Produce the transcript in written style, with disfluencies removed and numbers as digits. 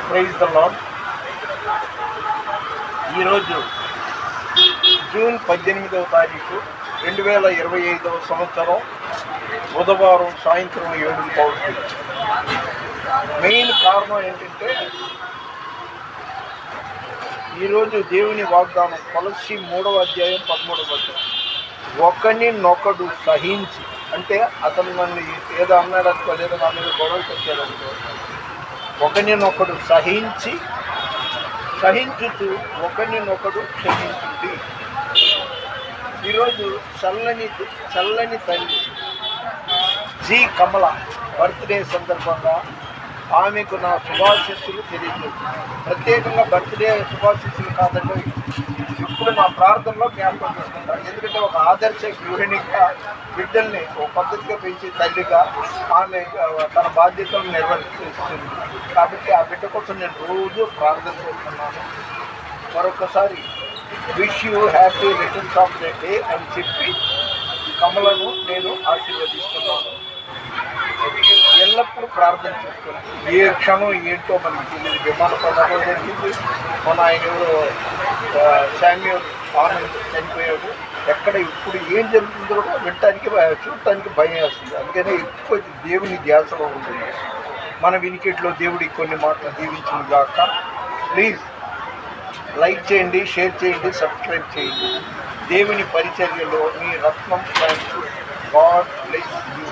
Praise the lord. ఈరోజు June 18వ తారీఖు 2025 సంవత్సరం బుధవారం సాయంత్రం 7 మెయిన్ కారణం ఏంటంటే ఈరోజు దేవుని వాగ్దానం కొలస్సీ 3వ అధ్యాయం 13వ వచనం. ఒకరినొకడు సహించి, అంటే అతను నన్ను ఏదో అన్నాడు అనుకో, లేదా నా మీద గొడవ పెట్టాడనుకో, ఒకరినొకడు సహించుతూ ఒకరినొకడు క్షమించుంది. ఈరోజు చల్లని తల్లి జి కమల బర్త్డే సందర్భంగా ఆమెకు నా శుభాశీస్సులు తెలియజేస్తుంది. ప్రత్యేకంగా బర్త్డే శుభాశీస్సులు కాదండి, ఇప్పుడు నా ప్రార్థనలో జ్ఞాపకం చేసుకుంటాను. ఎందుకంటే ఒక ఆదర్శ గృహిణిగా బిడ్డల్ని ఒక పద్ధతిగా పెంచి తల్లిగా ఆమె తన బాధ్యతలను నిర్వర్తిస్తుంది. కాబట్టి ఆ బిడ్డ కోసం నేను రోజు ప్రార్థన చేస్తున్నాను. మరొకసారి wish you happy returns of the day అని చెప్పి కమలను నేను ఆశీర్వదిస్తున్నాను. ఎల్లప్పుడూ ప్రార్థన చేసుకోండి. ఏ క్షణం ఏంటో మనకి తెలియదు. విమాన ప్రమాదం జరిగింది, మన ఆయన ఎవరో శామ్యూల్ ఆనంద్ చనిపోయాడు. ఎక్కడ ఇప్పుడు ఏం జరుగుతుందో కూడా వినటానికి చూడటానికి భయం వేస్తుంది. అందుకనే ఎక్కువ దేవుని ధ్యాసలో ఉంటుంది. మన వినికిట్లో దేవుడికి కొన్ని మాటలు దీవించింది కాక. ప్లీజ్ లైక్ చేయండి, షేర్ చేయండి, సబ్స్క్రైబ్ చేయండి. దేవుని పరిచర్యలో మీ రత్నం. God bless you.